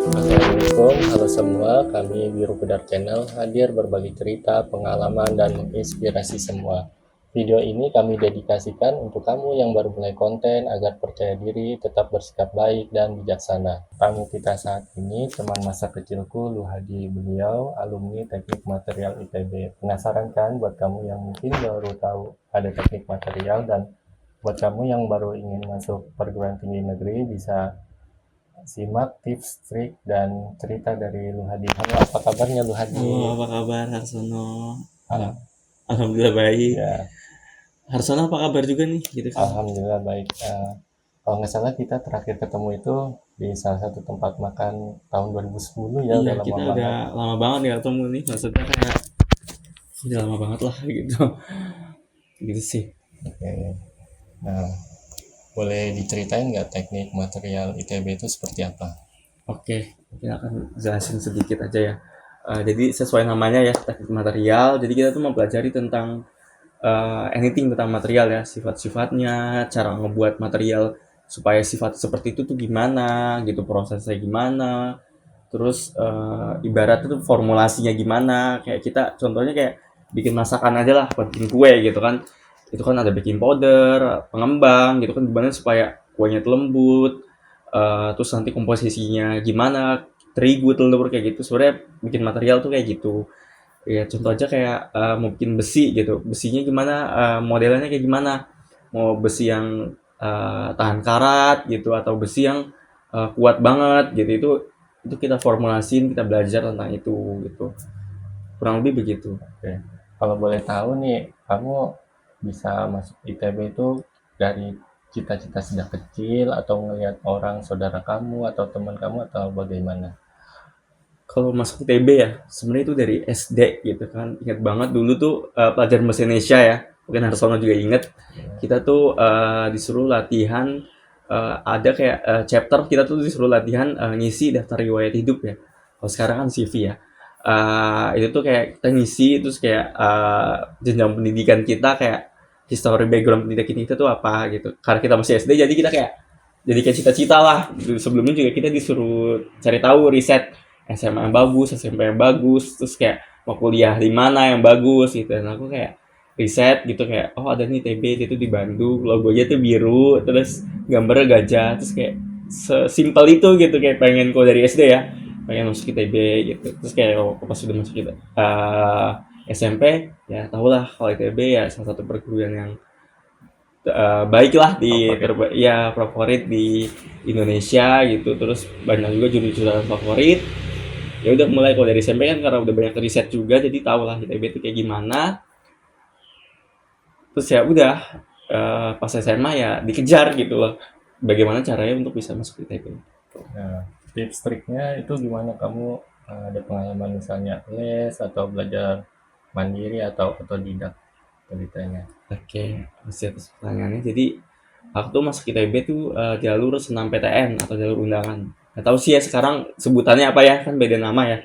Assalamualaikum, halo semua. Kami Biru Pedar Channel hadir berbagi cerita, pengalaman, dan menginspirasi semua. Video ini kami dedikasikan untuk kamu yang baru mulai konten agar percaya diri, tetap bersikap baik dan bijaksana. Tamu kita saat ini teman masa kecilku, Luhadi. Beliau alumni Teknik Material ITB. Penasaran kan buat kamu yang mungkin baru tahu ada teknik material, dan buat kamu yang baru ingin masuk perguruan tinggi negeri bisa simak tips, trik, dan cerita dari Luhadi. Halo, apa kabarnya Luhadi? Halo, apa kabar Harsono? Al- Alhamdulillah baik. ya, Harsono apa kabar juga nih, gitu kan? Alhamdulillah baik. Kalau nggak salah kita terakhir ketemu itu di salah satu tempat makan tahun 2010 ya, Iya, udah lama kita udah banget. lama banget ya ketemu nih. Maksudnya kayak udah lama banget lah gitu. Gitu sih. Oke. Nah, boleh diceritain nggak teknik material ITB itu seperti apa? Oke, kita akan jelasin sedikit aja ya. Jadi sesuai namanya ya, teknik material. Jadi kita tuh mempelajari tentang anything tentang material ya, sifat-sifatnya, cara ngebuat material supaya sifat seperti itu tuh gimana, gitu prosesnya gimana, terus ibaratnya tuh formulasinya gimana, kayak kita contohnya kayak bikin masakan aja lah, buat bikin kue gitu kan, itu kan ada baking powder, pengembang gitu kan, gimana supaya kuenya tuh lembut, terus nanti komposisinya gimana, terigu, telur, kayak gitu. Sebenarnya bikin material tuh kayak gitu ya. Contoh aja kayak mau bikin besi gitu, besinya gimana, modelnya kayak gimana, mau besi yang tahan karat gitu atau besi yang kuat banget gitu, itu kita formulasiin, kita belajar tentang itu gitu, kurang lebih begitu. Oke. Kalau boleh tahu nih, kamu bisa masuk ITB itu dari cita-cita sejak kecil atau ngelihat orang saudara kamu atau teman kamu atau bagaimana? Kalau masuk ITB ya sebenarnya itu dari SD gitu kan. Ingat banget dulu tuh pelajaran bahasa Indonesia ya, mungkin Harsono juga inget, kita tuh disuruh latihan, ada kayak chapter, kita tuh disuruh latihan ngisi daftar riwayat hidup ya, kalau sekarang kan CV ya. Itu tuh kayak kita ngisi, terus kayak jenjang pendidikan kita, kayak history background pendidikan kita tuh apa gitu, karena kita masih SD jadi kita kayak jadi kayak cita-cita lah. Sebelumnya juga kita disuruh cari tahu, riset SMA yang bagus, SMP yang bagus, terus kayak mau kuliah di mana yang bagus gitu. Dan aku kayak riset gitu, kayak oh ada nih TB itu di Bandung, logonya tuh biru, terus gambarnya gajah, terus kayak sesimpel itu gitu, kayak pengen kok dari SD ya, pengen masuk ITB gitu. Terus kayak oh, pas sudah masuk kita SMP ya tau lah kalau ITB ya salah satu perguruan yang baiklah di Favorit. ya favorit di Indonesia gitu. Terus banyak juga jurusan favorit. Ya udah mulai kalau dari SMP kan, karena udah banyak riset juga, jadi tau lah ITB itu kayak gimana. Terus ya udah pas SMA ya dikejar gitu loh, bagaimana caranya untuk bisa masuk ITB. Nah, tips triknya itu gimana kamu, ada pengalaman misalnya les atau belajar mandiri atau otodidak ceritanya? Oke, masih atas pertanyaannya. Jadi aku tuh masuk ITB tuh jalur senam PTN atau jalur undangan. Nggak tahu sih ya sekarang sebutannya apa ya, kan beda nama ya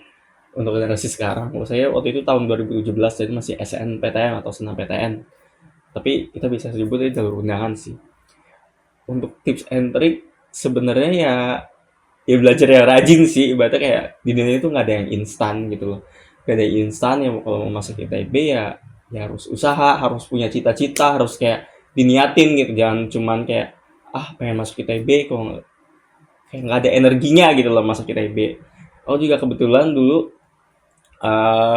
untuk generasi sekarang. Kalau saya waktu itu tahun 2017, jadi masih SNPTN atau senam PTN. Tapi kita bisa sebutnya jalur undangan sih. Untuk tips and trick sebenarnya ya belajar yang rajin sih. Ibaratnya kayak di dunia itu nggak ada yang instan gitu loh. Gak ada yang instan ya, kalau mau masuk ITB ya harus usaha, harus punya cita-cita, harus kayak diniatin gitu. Jangan cuman kayak pengen masuk ITB kok kayak nggak ada energinya gitu loh masuk ITB. Oh juga kebetulan dulu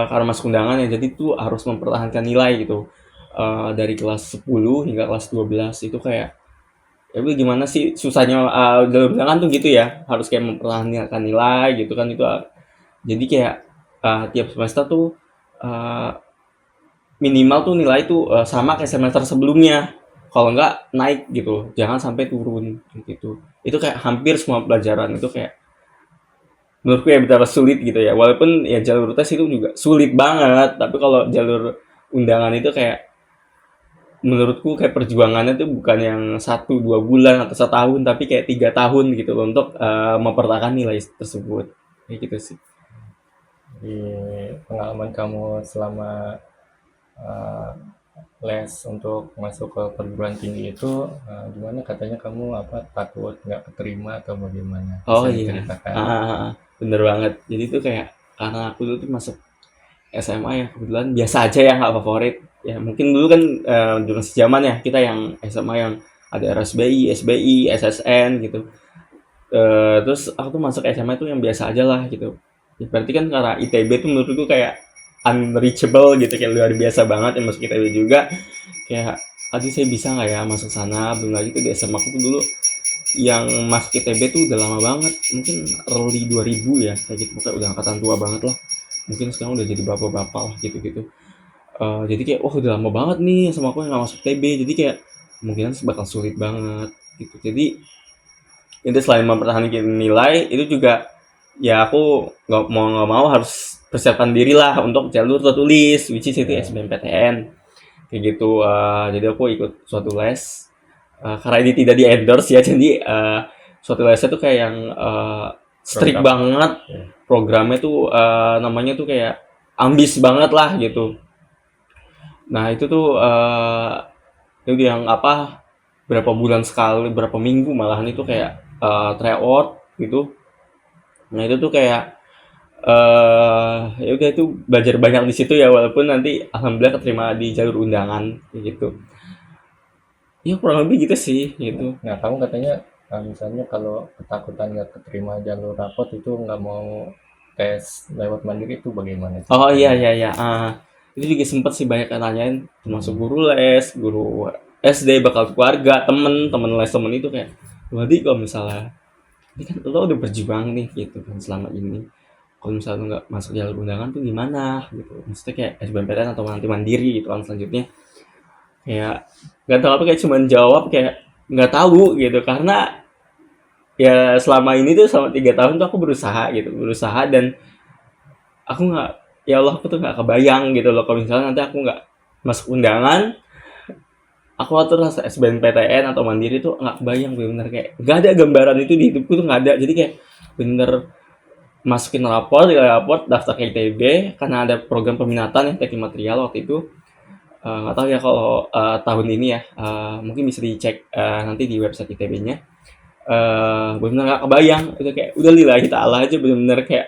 karena masuk undangan ya, jadi tuh harus mempertahankan nilai gitu. Dari kelas 10 hingga kelas 12 itu kayak ya udah gimana sih susahnya dalam undangan tuh gitu ya, harus kayak mempertahankan nilai gitu kan. Itu jadi kayak tiap semester tuh uh, minimal tuh nilai tuh sama kayak semester sebelumnya, kalau nggak naik gitu, jangan sampai turun gitu. Itu kayak hampir semua pelajaran itu kayak menurutku ya betapa sulit gitu ya, walaupun ya jalur tes itu juga sulit banget, tapi kalau jalur undangan itu kayak menurutku kayak perjuangannya tuh bukan yang 1-2 bulan atau setahun, tapi kayak 3 tahun gitu loh untuk mempertahankan nilai tersebut, kayak gitu sih. Di pengalaman kamu selama, les untuk masuk ke perguruan tinggi itu gimana katanya kamu takut nggak keterima atau bagaimana? Oh Bisa iya, diceritakan? bener banget. Jadi tuh kayak karena aku dulu tuh masuk SMA ya kebetulan biasa aja ya nggak favorit. Ya mungkin dulu kan dulu sejaman ya kita yang SMA yang ada RSBI, SBI, SSN gitu. Terus aku tuh masuk SMA tuh yang biasa aja lah gitu. Ya, berarti kan karena ITB tuh menurutku kayak unreachable gitu kayak luar biasa banget yang masuk ITB juga. Kayak tadi saya bisa nggak ya masuk sana, belum lagi tuh di SMA aku tuh dulu yang masuk ITB tuh udah lama banget, mungkin early 2000 ya kayak gitu, pokoknya udah angkatan tua banget lah, mungkin sekarang udah jadi bapak-bapak lah gitu-gitu. Jadi kayak wah udah lama banget nih sama aku yang gak masuk ITB, jadi kayak kemungkinan bakal sulit banget gitu. Jadi itu selain mempertahankan nilai itu juga ya aku nggak mau harus persiapkan diri lah untuk jalur tertulis which is itu Ya. SBMPTN kayak gitu. Jadi aku ikut suatu les. Karena ini tidak di endorse ya, jadi suatu lesnya tuh kayak yang strict Program. banget, Ya. programnya tuh namanya tuh kayak ambis banget lah gitu. Nah itu tuh itu yang apa berapa bulan sekali, berapa minggu malahan itu kayak tryout gitu. Nah itu tuh kayak ya udah itu belajar banyak di situ ya, walaupun nanti alhamdulillah keterima di jalur undangan kayak gitu. Ya kurang lebih gitu sih gitu. Nah, kamu katanya misalnya kalau ketakutan nggak keterima jalur rapot itu nggak mau tes lewat mandiri itu bagaimana Oh iya ceritanya? iya iya. Itu juga sempet sih banyak yang nanyain, termasuk Hmm. guru les, guru SD, bakal keluarga, temen les temen itu kayak, Wadi kalau misalnya, ini kan lo udah berjuang nih gitu kan selama ini. Kalau misalnya lo nggak masuk jalur undangan tuh gimana gitu. Maksudnya kayak SBMPTN atau nanti mandiri gitu kan selanjutnya. Kayak nggak tahu apa kayak cuman jawab kayak nggak tahu gitu karena ya selama ini tuh selama 3 tahun tuh aku berusaha gitu berusaha dan aku nggak ya Allah aku tuh nggak kebayang gitu loh kalau misalnya nanti aku nggak masuk undangan aku atur SBMPTN atau mandiri tuh nggak kebayang bener-bener kayak nggak ada gambaran itu di hidupku tuh nggak ada jadi kayak bener masukin raport daftar ke ITB karena ada program peminatan ya teknik material waktu itu. Nggak tahu ya kalau tahun ini ya mungkin bisa dicek nanti di website ITB-nya. Bener-bener nggak kebayang itu kayak udah lillahi ta'ala aja bener-bener kayak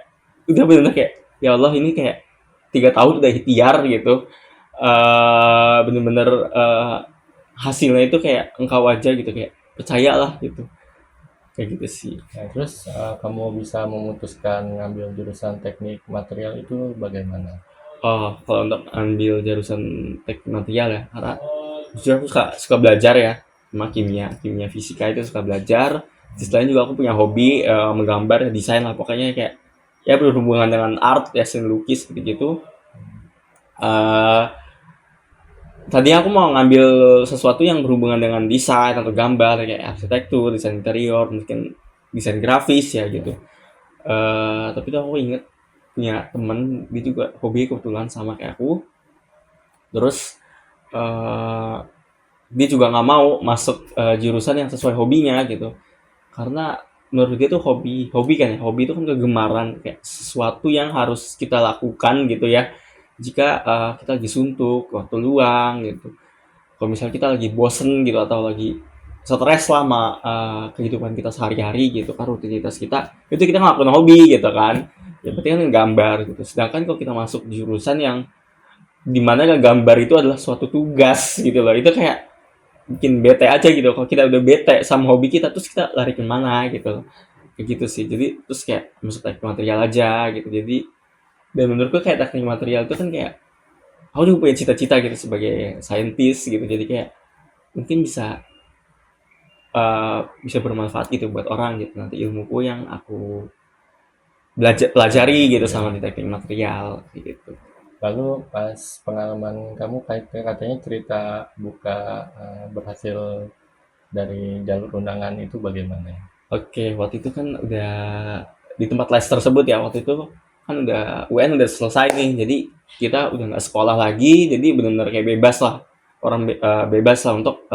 udah bener-bener kayak ya Allah ini kayak 3 tahun udah ikhtiar gitu. Bener-bener hasilnya itu kayak engkau aja gitu kayak percayalah gitu kayak gitu sih. Nah, terus kamu bisa memutuskan ngambil jurusan teknik material itu bagaimana? Kalau untuk ambil jurusan teknik material ya karena jujur aku suka belajar ya sama kimia kimia fisika itu suka belajar. Selain juga aku punya hobi menggambar desain lah pokoknya kayak ya berhubungan dengan art ya seni lukis gitu gitu. uh, Tadinya aku mau ngambil sesuatu yang berhubungan dengan desain atau gambar kayak arsitektur, desain interior, mungkin desain grafis ya gitu. Tapi tuh aku inget punya temen dia juga hobi kebetulan sama kayak aku. Terus eh dia juga nggak mau masuk jurusan yang sesuai hobinya gitu. Karena menurut dia tuh hobi hobi kan ya hobi itu kan kegemaran kayak sesuatu yang harus kita lakukan gitu ya jika kita lagi suntuk waktu luang gitu. Kalau misalnya kita lagi bosen gitu atau lagi stres lah sama kehidupan kita sehari-hari gitu kan rutinitas kita itu kita ngelakuin hobi gitu kan ya berarti kan gambar gitu. Sedangkan kalau kita masuk jurusan yang dimana gambar itu adalah suatu tugas gitu loh itu kayak bikin bete aja gitu. Kalau kita udah bete sama hobi kita terus kita lari kemana gitu kayak gitu sih. Jadi terus kayak masuk teknik material aja gitu. Jadi dan menurutku kayak teknik material itu kan kayak aku juga punya cita-cita gitu sebagai saintis gitu. Jadi kayak mungkin bisa bermanfaat gitu buat orang gitu nanti ilmuku yang aku pelajari gitu Ya. sama di teknik material gitu. Lalu pas pengalaman kamu katanya cerita buka berhasil dari jalur undangan itu bagaimana? Oke, waktu itu kan udah di tempat les tersebut ya waktu itu kan udah UN udah selesai nih. Jadi kita udah nggak sekolah lagi, jadi benar-benar kayak bebas lah. Orang bebas lah untuk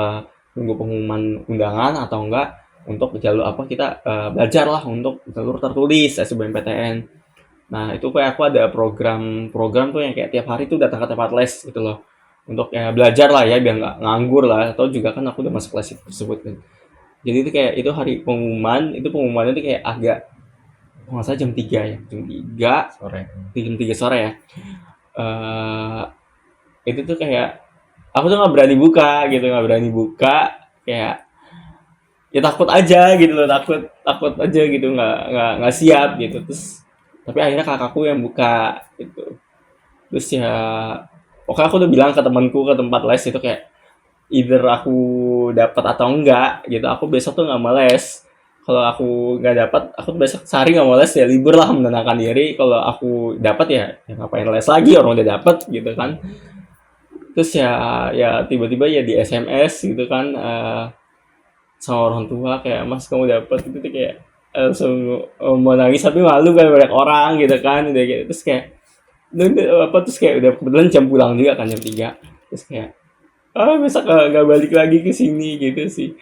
nunggu pengumuman undangan atau enggak untuk jalur apa kita belajar lah untuk jalur tertulis SBMPTN. Nah, itu kayak aku ada program-program tuh yang kayak tiap hari tuh datang ke tempat les gitu loh. untuk ya belajar lah ya biar nggak nganggur lah, atau juga kan aku udah masuk kelas tersebut kan. Jadi itu kayak itu hari pengumuman, itu pengumumannya tuh kayak agak kalau nggak salah jam 3 ya, Sore. jam 3 sore ya. Eh itu tuh kayak aku tuh nggak berani buka gitu, nggak berani buka, kayak ya takut aja gitu loh, takut takut aja gitu, nggak siap gitu. Terus tapi akhirnya kakakku yang buka gitu. Terus ya pokoknya aku udah bilang ke temanku ke tempat les itu kayak either aku dapat atau enggak gitu, aku besok tuh nggak mau les. Kalau aku nggak dapat, aku tuh besok sehari nggak mau les, ya libur lah, menenangkan diri. Kalau aku dapat ya, ya ngapain les lagi, orang udah dapat gitu kan. Terus ya tiba-tiba ya di SMS gitu kan, sama orang tua kayak, mas kamu dapat gitu tuh, kayak langsung mau nangis tapi malu kan banyak orang gitu kan, udah gitu. Terus kayak apa, terus kayak udah kebetulan jam pulang juga kan jam 3. Terus kayak besok nggak balik lagi ke sini gitu sih.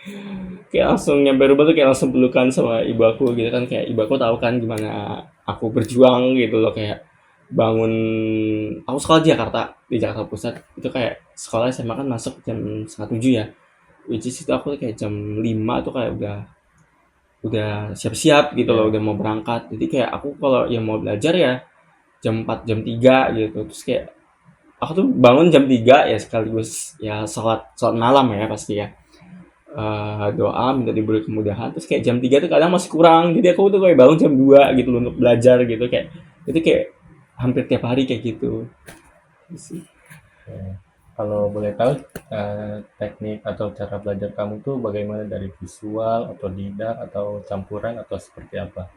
Kayak langsung nyampe rumah tuh kayak langsung pelukan sama ibu aku gitu kan, kayak ibu aku tahu kan gimana aku berjuang gitu loh, kayak bangun, aku sekolah di Jakarta, di Jakarta Pusat. Itu kayak sekolah SMA kan masuk jam 6:30 ya, which is itu aku kayak jam 5 tuh kayak udah siap-siap gitu loh, Ya. udah mau berangkat. Jadi kayak aku kalau yang mau belajar ya jam 4 jam 3 gitu. Terus kayak aku tuh bangun jam 3 ya, sekaligus ya sholat sholat malam ya pasti ya. Doa minta diberi kemudahan. Terus kayak jam 3 tuh kadang masih kurang. Jadi aku tuh kayak bangun jam 2 gitu loh untuk belajar gitu, kayak itu kayak hampir tiap hari kayak gitu. Gitu sih. Ya. Kalau boleh tahu, teknik atau cara belajar kamu tuh bagaimana, dari visual, otodidak, atau campuran, atau seperti apa?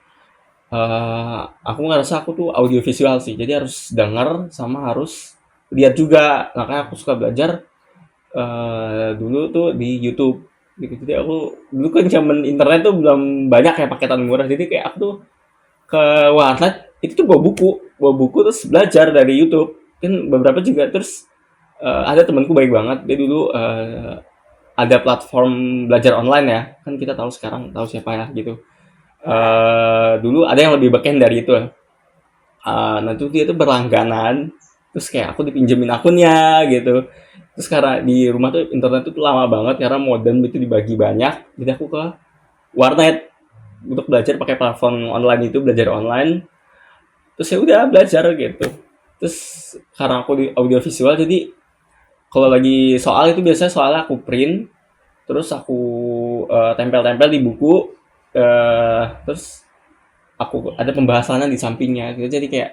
Aku ngerasa aku tuh audio visual sih. Jadi harus dengar sama harus lihat juga. Makanya aku suka belajar dulu tuh di YouTube gitu. Jadi aku dulu kan zaman internet tuh belum banyak ya paketan murah. Jadi kayak aku tuh ke warnet itu tuh bawa buku terus belajar dari YouTube. Kan beberapa juga, terus ada temanku baik banget. Dia dulu ada platform belajar online ya. Kan kita tahu sekarang, tahu siapa ya gitu. Dulu ada yang lebih beken dari itu. Nah itu dia tuh berlangganan, terus kayak aku dipinjemin akunnya gitu. Terus karena di rumah tuh internet tuh lama banget karena modem itu dibagi banyak, jadi aku ke warnet untuk belajar pakai platform online itu, belajar online. Terus ya udah belajar gitu. Terus karena aku di audiovisual, jadi kalau lagi soal itu biasanya soalnya aku print, terus aku tempel-tempel di buku, terus aku ada pembahasannya di sampingnya gitu. Jadi kayak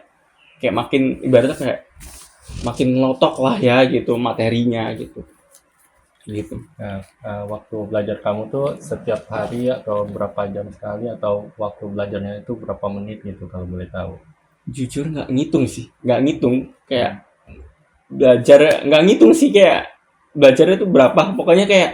kayak makin ibaratnya kayak makin lotok lah ya gitu materinya gitu. Gitu. Nah, waktu belajar kamu tuh setiap hari atau berapa jam sekali, atau waktu belajarnya itu berapa menit gitu kalau boleh tahu? Jujur nggak ngitung sih, nggak ngitung, kayak belajar nggak ngitung sih, kayak belajarnya tuh berapa, pokoknya kayak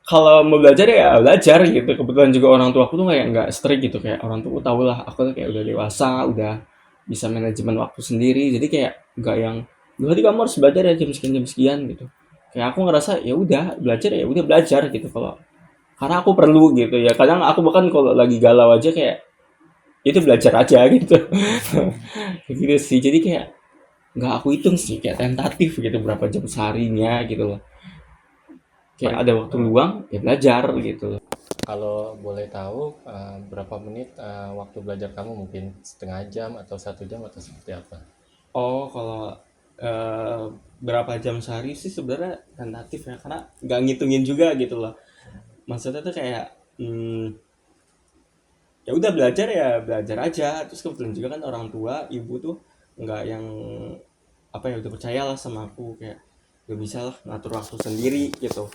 kalau mau belajar ya belajar gitu. Kebetulan juga orang tua aku tuh kayak nggak strict gitu, kayak orang tua tahu lah aku tuh kayak udah dewasa, udah bisa manajemen waktu sendiri. Jadi kayak nggak yang berarti kamu harus belajar ya jam sekian gitu. Kayak aku ngerasa ya udah belajar ya udah belajar gitu, kalau karena aku perlu gitu ya. Kadang aku bahkan kalau lagi galau aja kayak itu belajar aja gitu. Kayak gitu sih. Jadi kayak nggak aku hitung sih, kayak tentatif gitu berapa jam seharinya gitu loh. Kayak Per- ada waktu luang ya belajar gitu. Kalau boleh tahu, berapa menit waktu belajar kamu, mungkin setengah jam atau 1 jam atau seperti apa? Oh, kalau eh, berapa jam sehari sih sebenarnya tentatif ya, karena nggak ngitungin juga gitu loh. Maksudnya tuh kayak ya udah belajar ya belajar aja. Terus kebetulan juga kan orang tua ibu tuh nggak yang apa ya, udah percaya lah sama aku, kayak udah bisa lah ngatur waktu sendiri gitu.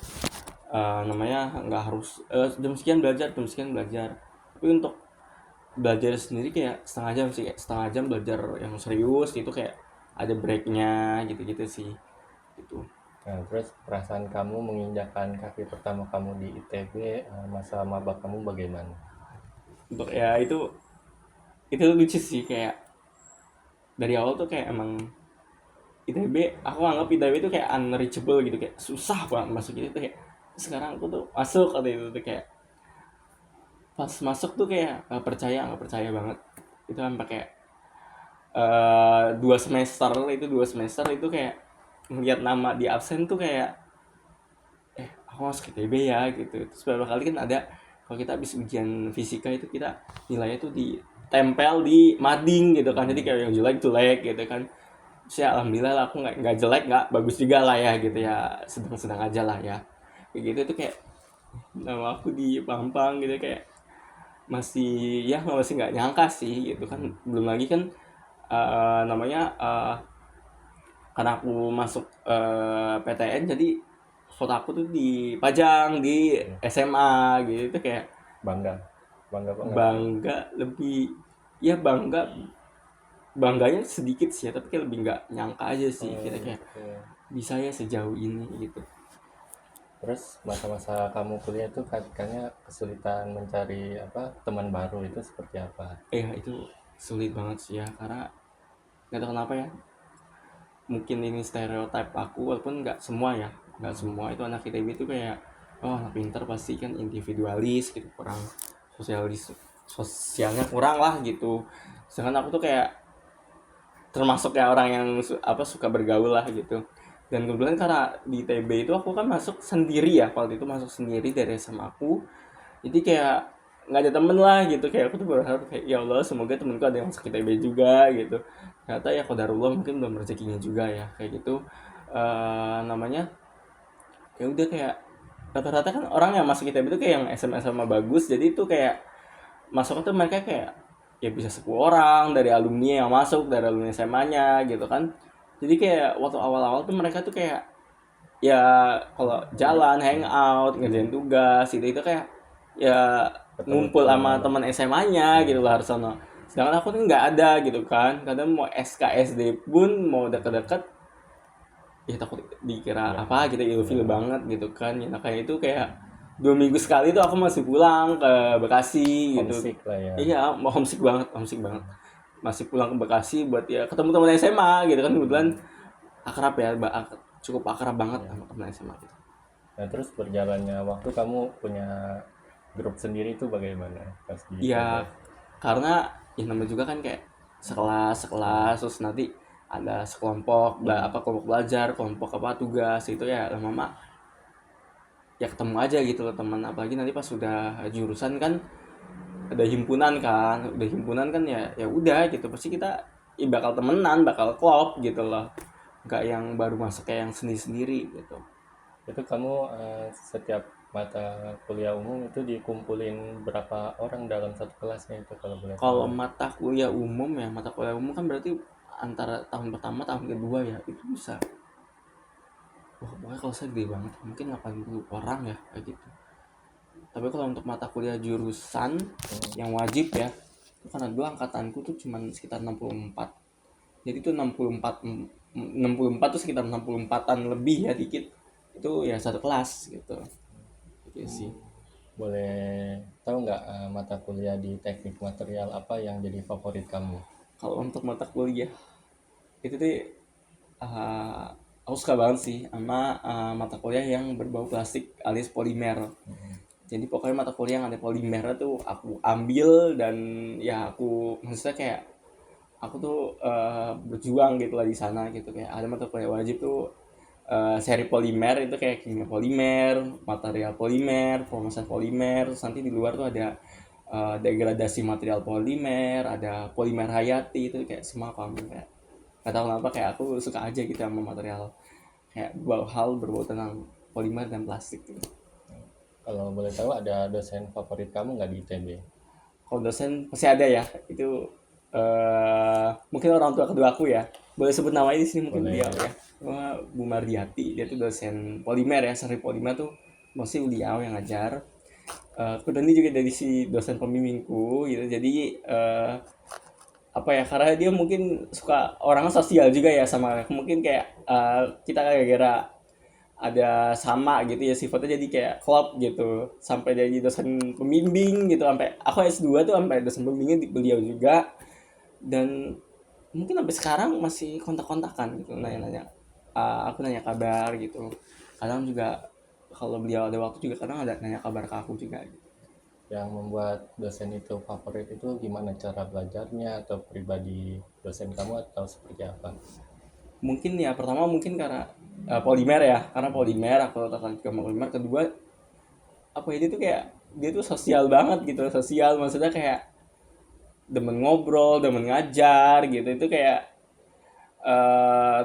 Namanya nggak harus jam sekian belajar, jam sekian belajar. Tapi untuk belajar sendiri kayak setengah jam sih, kayak setengah jam belajar yang serius itu, kayak ada breaknya gitu-gitu sih gitu. Nah, terus perasaan kamu menginjakan kaki pertama kamu di ITB, masa maba kamu bagaimana? Untuk ya itu lucu sih, kayak dari awal tuh kayak emang ITB, aku anggap ITB itu kayak unreachable gitu, kayak susah banget masuk itu kayak. Sekarang aku tuh masuk atau itu tuh kayak pas masuk tuh kayak nggak percaya banget. Itu kan pakai dua semester itu kayak ngeliat nama di absen tuh kayak aku masuk ITB ya gitu. Terus beberapa kali kan ada kalau kita habis ujian fisika itu kita nilainya tuh ditempel di mading gitu kan, jadi kayak yang jelek gitu kan. Terus ya alhamdulillah lah, aku nggak jelek nggak bagus juga lah ya gitu ya, sedang-sedang aja lah ya kayak gitu. Tuh kayak nama aku di Pampang gitu kayak masih nggak nyangka sih gitu kan. Belum lagi kan namanya karena aku masuk PTN, jadi foto aku tuh dipajang di SMA gitu. Itu kayak Bangga, bangga banget. bangga, lebih ya bangganya sedikit sih ya, tapi kayak lebih nggak nyangka aja sih kita kayak Oke. bisa ya sejauh ini gitu. Terus masa-masa kamu kuliah tuh kayaknya kesulitan mencari apa teman baru itu seperti apa? Itu sulit banget sih ya, karena nggak tahu kenapa ya, mungkin ini stereotip aku, walaupun nggak semua itu anak ITB itu kayak oh anak pinter pasti kan individualis gitu, kurang sosialnya kurang lah gitu. Sedangkan aku tuh kayak termasuk kayak orang yang suka bergaul lah gitu. Dan kebetulan karena di ITB itu aku kan masuk sendiri ya, waktu itu masuk sendiri dari SMA aku, jadi kayak nggak ada temen lah gitu. Kayak aku tuh berharap kayak ya Allah semoga temenku ada yang masuk ITB juga gitu. Ternyata ya qadarullah mungkin belum rezekinya juga ya kayak gitu. Namanya ya udah kayak rata-rata kan orang yang masuk ITB itu kayak yang SMA bagus, jadi itu kayak masuk tuh mereka kayak ya bisa 10 orang dari alumni yang masuk dari alumni SMA-nya gitu kan. Jadi kayak waktu awal-awal tuh mereka tuh kayak ya kalau jalan hangout ngerjain tugas itu kayak ya Ketemu ngumpul sama teman. teman SMA-nya gitu lah harus sana. Sedangkan aku tuh nggak ada gitu kan, kadang mau SKSD pun mau deket-deket ya takut dikira Ya, apa gitu, ilfil ya, banget gitu kan ya. Nah, kayak itu kayak 2 minggu sekali tuh aku masih pulang ke Bekasi gitu. homesick lah ya. Iya mau homesick banget, masih pulang ke Bekasi buat ya ketemu teman SMA gitu kan. Kebetulan akrab ya, cukup akrab banget Ya. sama teman SMA gitu. Nah, terus berjalannya waktu kamu punya grup sendiri itu bagaimana pas di ITB? Iya, karena ya namanya juga kan kayak sekelas terus nanti ada sekelompok kelompok belajar, kelompok apa tugas itu ya lama-lama ya ketemu aja gitu loh teman. Apalagi nanti pas sudah jurusan kan ada himpunan kan, ya udah gitu pasti kita ya bakal temenan, bakal klop gitu loh, nggak yang baru masuk kayak yang sendiri-sendiri gitu. Itu kamu setiap mata kuliah umum itu dikumpulin berapa orang dalam satu kelasnya itu kalau boleh tahu? Kalau mata kuliah umum kan berarti antara tahun pertama tahun kedua ya itu bisa, wah pokoknya kalau saya gede banget mungkin 80 orang ya kayak gitu. Tapi kalau untuk mata kuliah jurusan yang wajib ya, karena dulu angkatanku tuh cuman sekitar 64, jadi tuh 64 tuh sekitar 64-an lebih ya dikit, itu ya satu kelas gitu gitu sih. Boleh tahu nggak mata kuliah di teknik material apa yang jadi favorit kamu? Kalau untuk mata kuliah itu tuh uh, aku suka banget sih sama mata kuliah yang berbau plastik alias polimer. Jadi pokoknya mata kuliah yang ada polimer tuh aku ambil, dan ya aku maksudnya kayak aku tuh berjuang gitu lah di sana gitu. Kayak ada mata kuliah wajib tuh seri polimer itu kayak kimia polimer, material polimer, pemasan polimer. Terus nanti di luar tuh ada degradasi material polimer, ada polimer hayati, itu kayak semua kamu kayak gak tahu kenapa kayak aku suka aja gitu sama material kayak hal berbau tentang polimer dan plastik gitu. Kalau boleh tahu ada dosen favorit kamu nggak di ITB? Kalau dosen pasti ada ya, itu mungkin orang tua kedua aku ya, boleh sebut nama ini sini mungkin Boleh. beliau ya. Bu Mardiati, dia tuh dosen polimer ya, seri polimer tuh mostly beliau yang ngajar. Kemudian dia juga dari si dosen pembimbingku gitu, jadi apa ya, karena dia mungkin suka orangnya sosial juga ya sama aku, mungkin kayak kita gara-gara ada sama gitu ya sifatnya, jadi kayak klop gitu sampai jadi dosen pembimbing gitu. Sampai aku S2 tuh sampai dosen pembimbingnya beliau juga, dan mungkin sampai sekarang masih kontak-kontakan gitu, nanya-nanya. Aku nanya kabar gitu, kadang juga kalau beliau ada waktu juga kadang ada nanya kabar ke aku juga gitu. Yang membuat dosen itu favorit itu gimana, cara belajarnya atau pribadi dosen kamu atau seperti apa? Mungkin ya pertama mungkin karena polimer ya, karena polimer aku tertarik sama polimer. Kedua apa ini tuh kayak dia tuh sosial banget gitu, sosial maksudnya kayak demen ngobrol, demen ngajar gitu. Itu kayak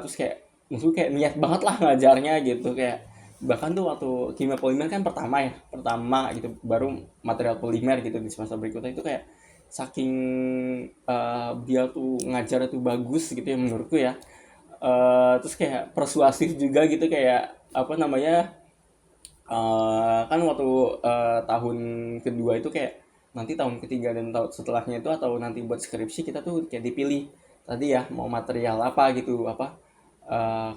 terus kayak musuh kayak niat banget lah ngajarnya gitu, kayak bahkan tuh waktu kimia polimer kan pertama gitu, baru material polimer gitu di semester berikutnya itu kayak saking dia tuh ngajar tuh bagus gitu ya menurutku ya. Terus kayak persuasif juga gitu, kayak apa namanya, kan waktu tahun kedua itu kayak nanti tahun ketiga dan tahun setelahnya itu atau nanti buat skripsi kita tuh kayak dipilih tadi ya mau material apa gitu, apa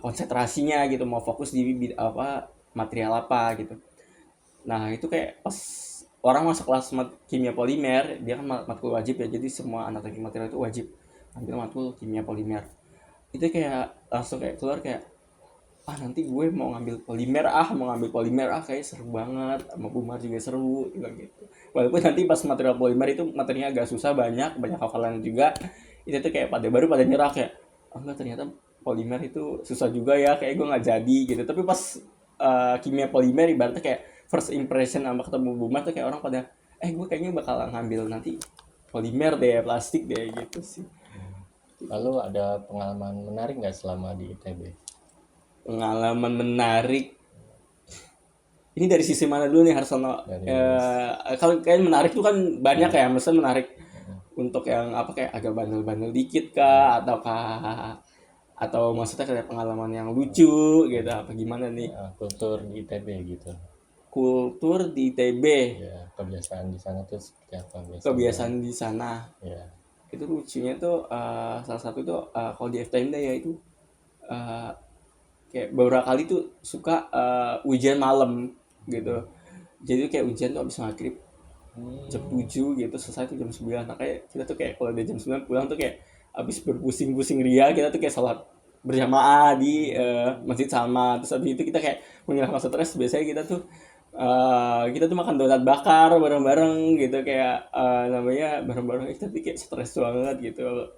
konsentrasinya gitu, mau fokus di apa material apa gitu. Nah itu kayak pas orang masuk kelas kimia polimer, dia kan matkul wajib ya, jadi semua anak teknik material itu wajib ambil matkul kimia polimer. Itu kayak langsung kayak keluar kayak, nanti gue mau ngambil polimer kayak seru banget, sama Bumar juga seru gitu. Walaupun nanti pas material polimer itu materinya agak susah, banyak hafalan juga. Itu tuh kayak pada nyerah kayak, enggak, ternyata polimer itu susah juga ya, kayak gue nggak jadi gitu. Tapi pas kimia polimer ibaratnya kayak first impression sama ketemu Bumar tuh kayak orang pada, gue kayaknya bakal ngambil nanti polimer deh, plastik deh gitu sih. Lalu ada pengalaman menarik nggak selama di ITB? Pengalaman menarik ini dari sisi mana dulu nih Harsono? Dari Kalau kayak menarik tuh kan banyak ya, maksudnya menarik untuk yang apa kayak agak bandel-bandel dikit kah, atau maksudnya kayak pengalaman yang lucu gitu, apa gimana nih? kultur di ITB gitu. Kultur di ITB, Ya, kebiasaan di sana tuh seperti apa biasanya? kebiasaan di sana. Ya, Itu lucunya tuh salah satu tuh kalau di FTMD ya itu eh, kayak beberapa kali tuh suka ujian malam gitu. Jadi kayak ujian tuh abis maghrib jam 7 gitu, selesai tuh jam 9. Nah kayak kita tuh kayak kalau udah jam 9 pulang tuh kayak abis berpusing-pusing ria, kita tuh kayak salat berjamaah di masjid sama. Terus abis itu kita kayak menghilangkan stres, biasanya kita tuh makan donat bakar bareng-bareng gitu, kayak namanya bareng-bareng, tapi kayak stres banget gitu.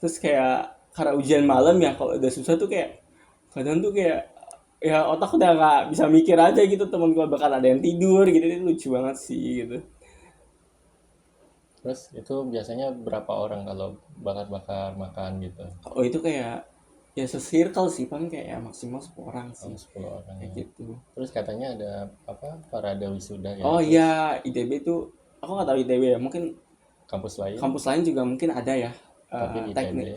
Terus kayak karena ujian malam ya, kalau udah susah tuh kayak kadang tuh kayak ya otak udah nggak bisa mikir aja gitu, temen gue bakal ada yang tidur gitu. Itu lucu banget sih gitu. terus itu biasanya berapa orang kalau bakar-bakar makan gitu? Oh itu kayak ya se-circle sih, paling kayak ya maksimal 10 orang Oh, sih 10 orang kayak ya. gitu. Terus katanya ada apa, parade wisuda ya? Oh Terus iya, ITB tuh aku nggak tahu ITB ya, mungkin kampus lain, kampus lain juga mungkin ada ya tapi di ITB.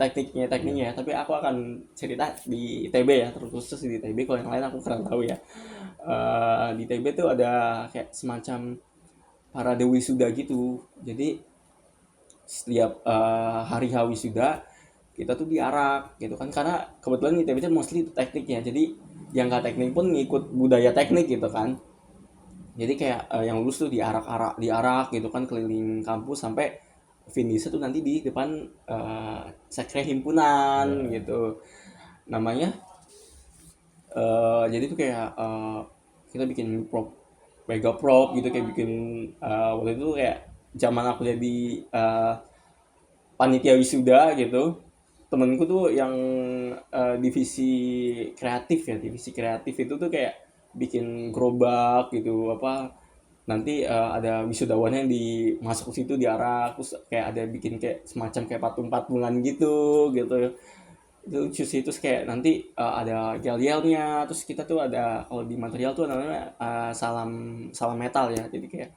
tekniknya ya. Tapi aku akan cerita di ITB ya, terkhusus di ITB. Kalau yang lain aku kurang tahu ya. Di ITB tuh ada kayak semacam parade wisuda gitu. Jadi setiap hari H wisuda kita tuh diarak gitu kan, karena kebetulan ITB itu mostly teknik ya, jadi yang nggak teknik pun ngikut budaya teknik gitu kan. Jadi kayak yang lulus tuh diarak gitu kan keliling kampus sampai finish tuh nanti di depan sekre himpunan Ya. gitu namanya. Jadi tuh kayak kita bikin mega prop gitu, kayak bikin waktu itu kayak zaman aku jadi panitia wisuda gitu. Temenku tuh yang divisi kreatif itu tuh kayak bikin gerobak gitu, apa nanti ada wisudawan yang dimasuk ke situ diarak, terus kayak ada bikin kayak semacam kayak patung-patungan gitu. Itu lucu sih. Terus kayak nanti ada yel-yelnya, terus kita tuh ada kalau di material tuh namanya salam salam metal ya, jadi kayak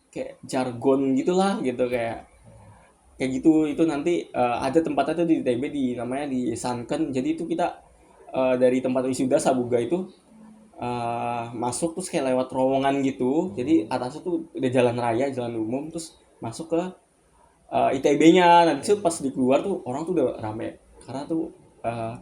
kayak jargon gitulah gitu, kayak gitu. Itu nanti ada tempatnya tuh di ITB, namanya di Sanken. Jadi itu kita dari tempat wisuda Sabuga itu masuk terus kayak lewat terowongan gitu. Jadi atasnya tuh udah jalan raya, jalan umum, terus masuk ke ITB-nya. Nanti tuh pas di keluar tuh orang tuh udah rame, karena tuh uh,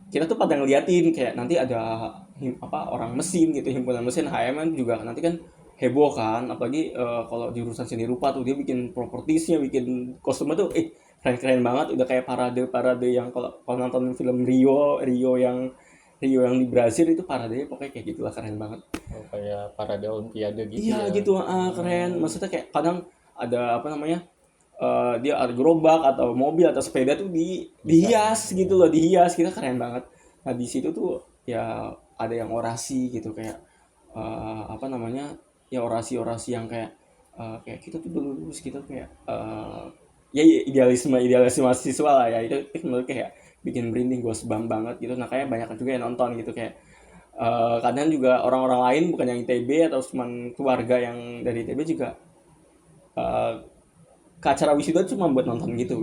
kita tuh pada ngeliatin kayak nanti ada apa orang mesin gitu, himpunan mesin HMN juga nanti kan heboh kan, apalagi kalau di urusan seni rupa tuh dia bikin propertiesnya, bikin kostumnya tuh keren-keren banget, udah kayak parade yang kalau nonton film Rio yang Rio yang di Brazil itu paradenya pokoknya kayak gitulah, keren banget. Oh, kayak parade olimpiade gitu Iya ya. gitu, keren. Maksudnya kayak kadang ada apa namanya, dia ada gerobak atau mobil atau sepeda tuh Bisa. dihias gitu loh, dihias kita keren banget. Nah di situ tuh ya ada yang orasi gitu kayak apa namanya, ya orasi-orasi yang kayak kayak kita tuh dulu lulus kita kayak ya idealisme idealisme mahasiswa lah ya, itu menurut kayak bikin merinding gue sebam banget gitu. Nah kayak banyak juga yang nonton gitu kayak kadang juga orang-orang lain bukan yang ITB atau cuma keluarga yang dari ITB juga eh, ke acara wisuda cuma buat nonton gitu.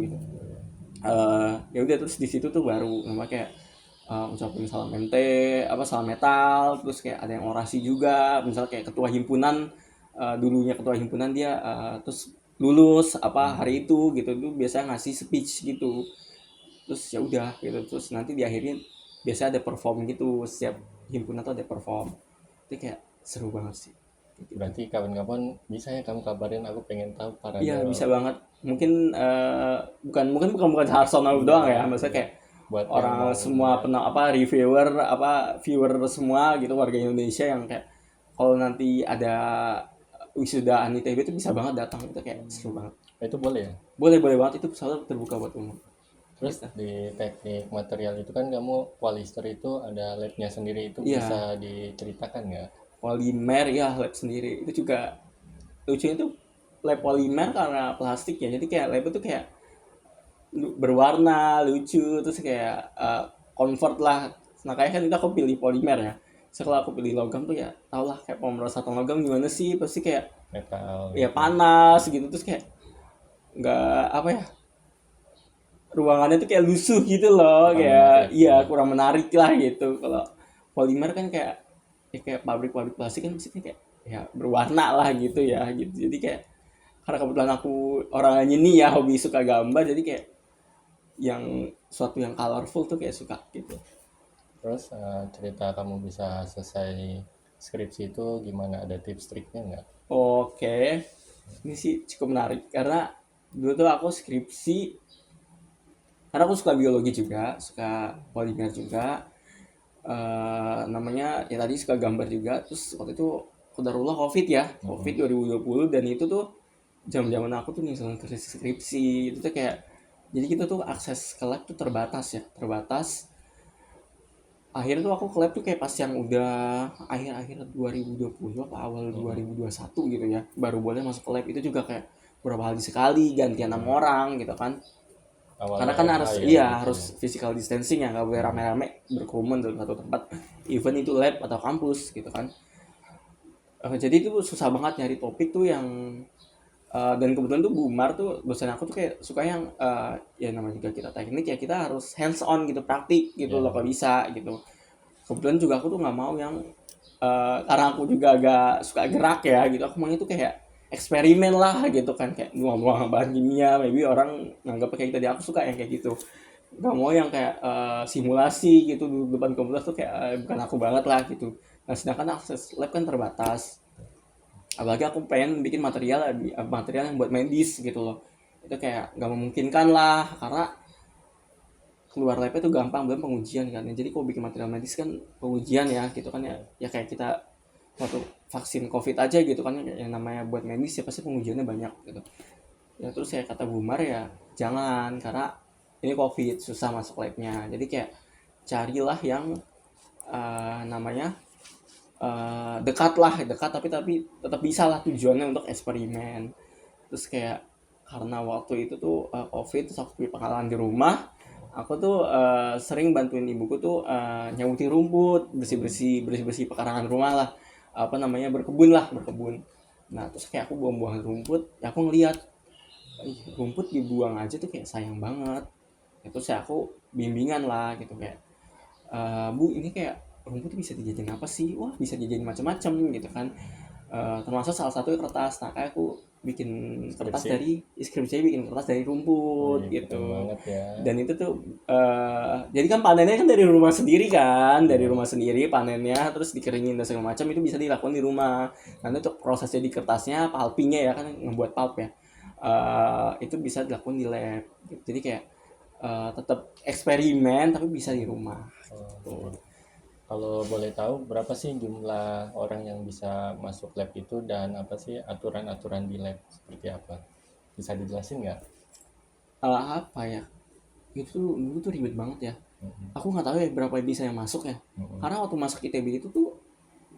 Ya udah terus di situ tuh baru nama kayak ucapin salam MT, apa salam metal, terus kayak ada yang orasi juga, misalnya kayak ketua himpunan, dulunya ketua himpunan dia terus lulus apa hari itu gitu tuh biasanya ngasih speech gitu, terus ya udah gitu, terus nanti diakhirin biasanya ada perform gitu, setiap himpunan tuh ada perform, itu kayak seru banget sih gitu. Berarti kapan-kapan bisa ya kamu kabarin, aku pengen tahu parade. Iya bisa banget. Mungkin bukan Harsono Iya, doang ya. Maksudnya iya. kayak Buat yang orang mau semua lihat. reviewer viewer semua gitu warga Indonesia yang kayak kalau nanti ada wisudaan ITB itu bisa banget datang, itu kayak seru banget. Itu boleh ya. Boleh boleh banget, itu selalu terbuka buat umum. Terus Gitu. di teknik material itu kan kamu polyester itu ada labnya sendiri, itu bisa Iya, diceritakan nggak? polimer ya lab sendiri. Itu juga lucunya tuh lab polimer karena plastik ya. Jadi kayak lab itu kayak berwarna lucu terus kayak convert lah. Nah kayak kan itu aku pilih polimer ya, setelah aku pilih logam tuh ya tau lah kayak pemrosesan logam gimana sih, pasti kayak Metal ya gitu. panas gitu, terus kayak nggak apa ya, ruangannya tuh kayak lusuh gitu loh, Kurang kayak menarik iya ya. kurang menarik lah gitu. Kalau polimer kan kayak ya kayak pabrik-pabrik plastik kan maksudnya kayak ya berwarna lah gitu ya gitu. Jadi kayak karena kebetulan aku orangnya nih ya hobi suka gambar, jadi kayak yang suatu yang colorful tuh kayak suka gitu. Terus cerita kamu bisa selesai skripsi itu gimana? Ada tips triknya nggak? Oke, ini sih cukup menarik karena dulu tuh aku skripsi, karena aku suka biologi juga, suka polimer juga, namanya ya tadi suka gambar juga. Terus waktu itu qadarullah covid ya, covid Mm-mm. 2020, dan itu tuh jam-jaman aku tuh nyusun skripsi itu tuh kayak jadi kita tuh akses ke lab tuh terbatas ya, terbatas. Akhirnya tuh aku ke lab tuh kayak pas yang udah akhir-akhir 2020 apa awal Mm-mm. 2021 gitu ya, baru boleh masuk ke lab. Itu juga kayak beberapa hari sekali gantian 6 orang gitu kan, Awal karena kan WFH harus ya iya gitu ya. harus physical distancing ya, nggak boleh Mm. rame-rame berkerumun dalam satu tempat, even itu lab atau kampus gitu kan. Jadi itu susah banget nyari topik tuh yang dan kebetulan tuh Bu Umar tuh dosen aku tuh kayak suka yang ya namanya juga kita teknik ya, kita harus hands on gitu, praktik gitu loh Ya, kalau bisa gitu. Kebetulan juga aku tuh nggak mau yang karena aku juga agak suka gerak ya gitu, aku maunya tuh kayak eksperimen lah gitu kan, kayak buang-buang bahan kimia, maybe orang nganggap kayak gitu. Jadi aku suka yang kayak gitu, nggak mau yang kayak simulasi gitu di depan komputer tuh kayak bukan aku banget lah gitu. Nah sedangkan akses lab kan terbatas, apalagi aku pengen bikin material yang buat medis gitu loh, itu kayak nggak memungkinkan lah karena keluar labnya tuh gampang, belum pengujian kan ya. Jadi kalau bikin material medis kan pengujian ya gitu kan ya, ya. ya kayak kita waktu vaksin covid aja gitu kan, yang namanya buat medis ya pasti pengujiannya banyak gitu ya. Terus saya kata Bumar ya jangan, karena ini covid susah masuk labnya, jadi kayak carilah yang namanya dekat lah, dekat tapi tetap bisa lah tujuannya untuk eksperimen. Terus kayak karena waktu itu tuh covid, terus aku punya pengalaman di rumah, aku tuh sering bantuin ibuku tuh nyauti rumput, bersih bersih pekarangan rumah lah, apa namanya, berkebun lah, berkebun. Nah terus kayak aku buang-buang rumput ya, aku ngeliat rumput dibuang aja tuh kayak sayang banget. Itu saya aku bimbingan lah gitu kayak Bu ini kayak rumput tuh bisa dijadiin apa sih, wah bisa dijadiin macam-macam gitu kan. Termasuk salah satu kertas. Nah kayak aku bikin kertas Skripsi. dari skripsi, bikin kertas dari rumput Wih, keren gitu. banget ya. Dan itu tuh jadi kan panennya kan dari rumah sendiri kan, dari Ya. rumah sendiri panennya, terus dikeringin dan segala macam, itu bisa dilakukan di rumah. Nanti untuk prosesnya di kertasnya, pulpingnya ya kan, ngebuat pulp ya, itu bisa dilakukan di lab. Jadi kayak tetap eksperimen tapi bisa di rumah Oh, gitu. gitu. Kalau boleh tahu berapa sih jumlah orang yang bisa masuk lab itu dan apa sih aturan-aturan di lab seperti apa? Bisa dijelasin nggak? Apa ya, itu dulu tuh ribet banget ya. Mhm, Aku nggak tahu ya berapa bisa yang masuk ya. mhm, Karena waktu masuk ITB itu tuh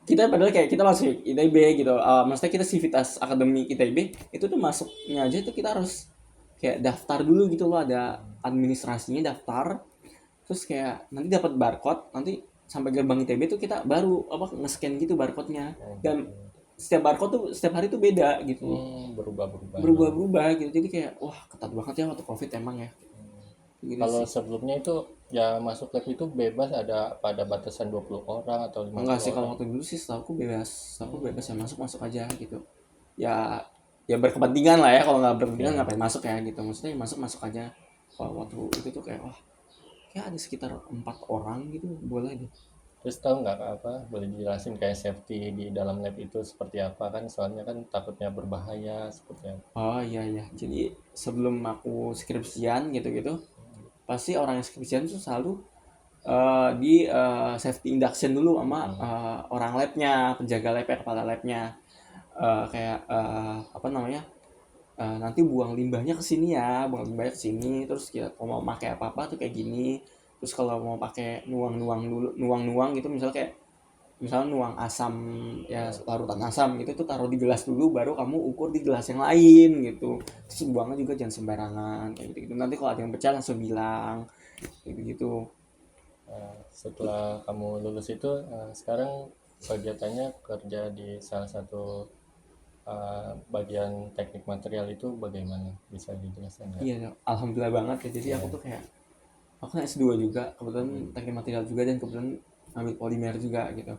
kita padahal kayak kita masuk ITB gitu, maksudnya kita Civitas Akademi ITB itu tuh masuknya aja tuh kita harus kayak daftar dulu gitu loh, ada administrasinya daftar, terus kayak nanti dapat barcode, nanti sampai gerbang ITB tuh kita baru apa nge-scan gitu barcode-nya, oh gitu. dan setiap barcode tuh setiap hari tuh beda gitu, Berubah-berubah ya. berubah-berubah gitu, jadi kayak wah ketat banget ya waktu COVID emang ya, gitu Kalau sih. sebelumnya itu ya masuk lab itu bebas ada pada batasan 20 orang atau lima Enggak puluh sih, kalau orang. waktu dulu sih setahu aku bebas ya, masuk masuk aja gitu. Ya ya berkepentingan lah ya, kalau nggak berkepentingan Ya. ngapain masuk ya gitu. Maksudnya ya masuk masuk aja. Kalau waktu itu tuh kayak wah, kayak ada sekitar 4 orang gitu boleh deh. Terus tahu nggak apa boleh dijelasin kayak safety di dalam lab itu seperti apa kan? Soalnya kan takutnya berbahaya seperti apa. Oh iya iya. Jadi sebelum aku skripsian gitu-gitu, pasti orang yang skripsian tuh selalu di safety induction dulu sama Hmm. orang labnya, penjaga labnya, kepala labnya. Kayak apa namanya? Nanti buang limbahnya ke sini ya, buang limbahnya ke sini, terus kita kalau mau pakai apa-apa tuh kayak gini. Terus kalau mau pakai nuang-nuang dulu, nuang-nuang gitu, misalnya nuang asam ya, larutan asam gitu tuh taruh di gelas dulu, baru kamu ukur di gelas yang lain gitu. Terus buangnya juga jangan sembarangan kayak gitu. Nanti kalau ada yang pecah langsung bilang kayak gitu. Setelah kamu lulus itu sekarang kegiatannya kerja di salah satu bagian teknik material itu bagaimana? Bisa dijelaskan nggak? Iya, alhamdulillah banget ya. Jadi aku Ya. tuh kayak aku kan S2 juga, kebetulan Hmm. teknik material juga, dan kebetulan ambil polimer juga gitu.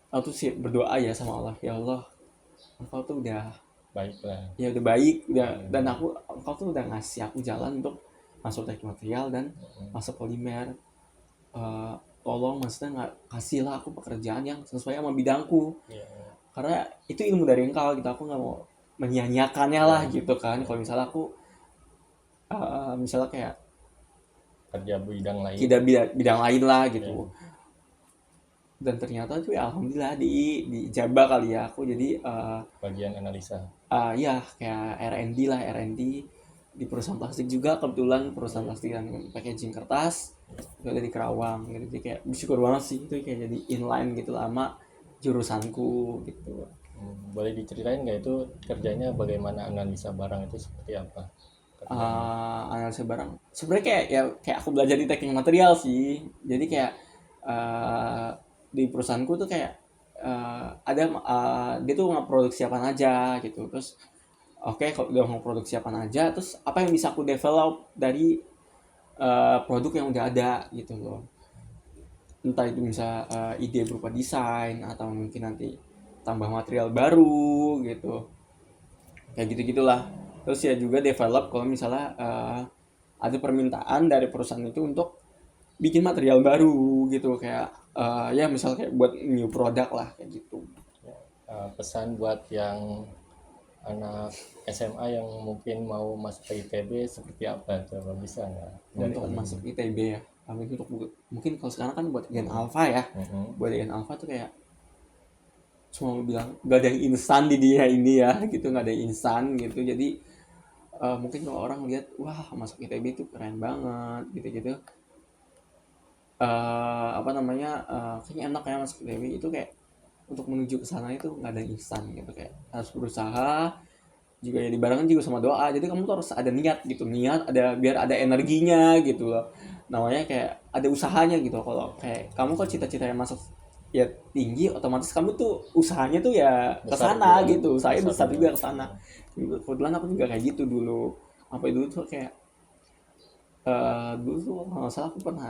Aku tuh sih berdoa ya sama Allah, ya Allah, engkau tuh Baiklah. udah baik, udah, dan Hmm. engkau tuh udah ngasih aku jalan untuk masuk teknik material dan masuk polimer. Eh, Tolong maksudnya nggak kasihlah aku pekerjaan yang sesuai sama bidangku, Ya. karena itu ilmu dari engkau gitu, aku nggak mau menyia-nyiakannya lah Ya. gitu kan. Ya. Kalau misalnya aku misalnya kayak Kerja bidang lain. tidak bidang lain lah Ya. gitu, dan ternyata tuh ya alhamdulillah dijabah kali ya aku, jadi Bagian analisa. ya kayak R&D lah, R&D di perusahaan plastik juga, kebetulan perusahaan plastik dan packaging kertas itu ada di Kerawang gitu. Jadi kayak bersyukur banget sih itu kayak jadi inline gitu lama jurusanku gitu. Boleh diceritain nggak itu kerjanya bagaimana analisa barang itu seperti apa kerjanya? Analisa barang sebenarnya kayak ya kayak aku belajar di teknik material sih, jadi kayak di perusahaanku tuh kayak ada dia tuh ngeproduksi apa aja gitu, terus oke kalau udah mau produksi apa aja, terus apa yang bisa aku develop dari produk yang udah ada gitu loh, entah itu bisa ide berupa desain atau mungkin nanti tambah material baru gitu, kayak gitu gitulah. Terus ya juga develop kalau misalnya ada permintaan dari perusahaan itu untuk bikin material baru gitu, kayak ya misal kayak buat new product lah kayak gitu. Pesan buat yang anak SMA yang mungkin mau masuk ke ITB seperti apa coba bisa nggak dari Untuk kamu? masuk ITB ya, tapi untuk mungkin kalau sekarang kan buat gen Mm-mm. alpha ya, Mm-mm. buat gen alpha tuh kayak cuma mau bilang gak ada yang instan di dunia ini ya gitu, nggak ada yang instan gitu. Jadi mungkin kalau orang lihat wah masuk ITB itu keren banget gitu-gitu, apa namanya, kayaknya enak ya masuk ITB itu, kayak untuk menuju ke sana itu nggak ada yang instan gitu, kayak harus berusaha juga ya, dibarengin juga sama doa. Jadi kamu tuh harus ada niat gitu, niat ada biar ada energinya gitu loh, namanya kayak ada usahanya gitu. Kalau kayak kamu kok cita-citanya masuk ya tinggi, otomatis kamu tuh usahanya tuh ya ke Besar sana juga, gitu, saya besar besar juga. juga ke sana. Kebetulan aku juga kayak gitu dulu. Sampai dulu tuh kayak dulu tuh kalau nggak salah aku pernah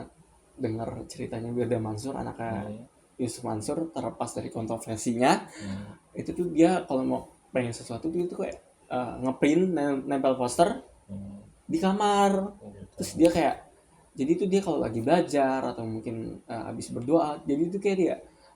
dengar ceritanya Wirda Mansur, anaknya Hmm. Yusuf Mansur, terlepas dari kontroversinya. Hmm. Itu tuh dia kalau mau pengen sesuatu tuh itu kayak ngeprint, nempel poster Hmm. di kamar. Gitu. Terus dia kayak, jadi itu dia kalau lagi belajar atau mungkin habis berdoa, jadi itu kayak dia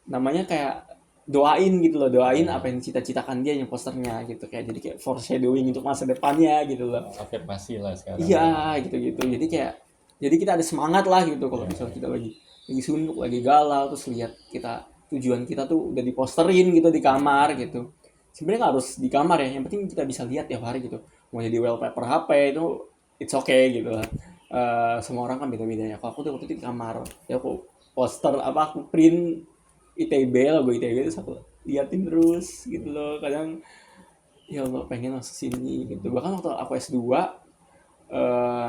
namanya kayak doain gitu loh, doain Ya, apa yang dicita-citakan dia yang posternya gitu, kayak jadi kayak foreshadowing untuk masa depannya gitu loh. afirmasi lah sekarang Iya ya. gitu-gitu, jadi kayak jadi kita ada semangat lah gitu kalau Ya, misalnya ya. kita lagi lagi suntuk, lagi galau, terus lihat kita tujuan kita tuh udah diposterin gitu di kamar gitu. Sebenarnya nggak harus di kamar ya, yang penting kita bisa lihat tiap hari gitu. Mau jadi wallpaper HP itu it's okay gitu lah. Semua orang kan beda-beda ya. Kalau aku tuh waktu itu di kamar, ya aku poster apa aku print ITB, logo ITB itu aku liatin terus gitu loh. Kadang ya Allah pengen masuk sini gitu. Bahkan waktu aku S2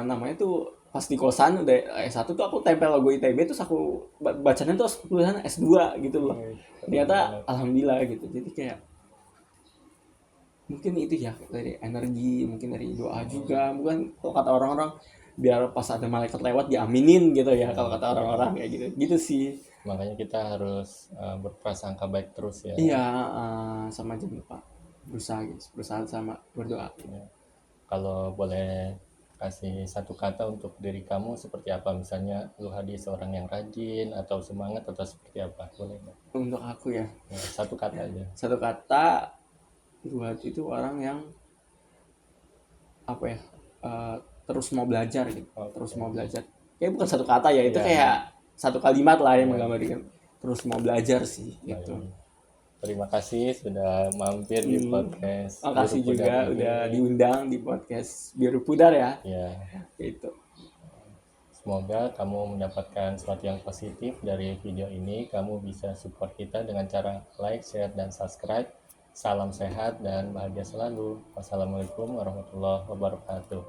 namanya tuh pas di kosan udah S1 tuh aku tempel logo ITB terus aku bacanya tuh tulisan S2 gitu loh. Ternyata alhamdulillah gitu. Jadi kayak mungkin itu ya dari energi, mungkin dari doa juga. Mungkin kalau kata orang-orang biar pas ada malaikat lewat diaminin gitu ya kalau kata orang-orang kayak gitu. Gitu sih. Makanya kita harus berprasangka baik terus ya. Iya, sama jangan lupa berusaha gitu, berusaha sama berdoa. Ya. Kalau boleh kasih satu kata untuk diri kamu seperti apa? Misalnya lu Hadi seorang yang rajin atau semangat atau seperti apa? Boleh nggak? Untuk aku ya, Ya, satu kata aja. satu kata, buat itu orang yang apa ya, eh, terus mau belajar gitu, terus mau belajar. Kayak bukan satu kata ya, itu Ya, kayak satu kalimat lah yang ya. menggambarkan terus mau belajar sih gitu. Baik. Terima kasih sudah mampir di podcast Makasih Biru Pudar juga ini. udah diundang di podcast Biru Pudar ya. Ya, Gitu. semoga kamu mendapatkan sesuatu yang positif dari video ini. Kamu bisa support kita dengan cara like, share, dan subscribe. Salam sehat dan bahagia selalu. Wassalamualaikum warahmatullahi wabarakatuh.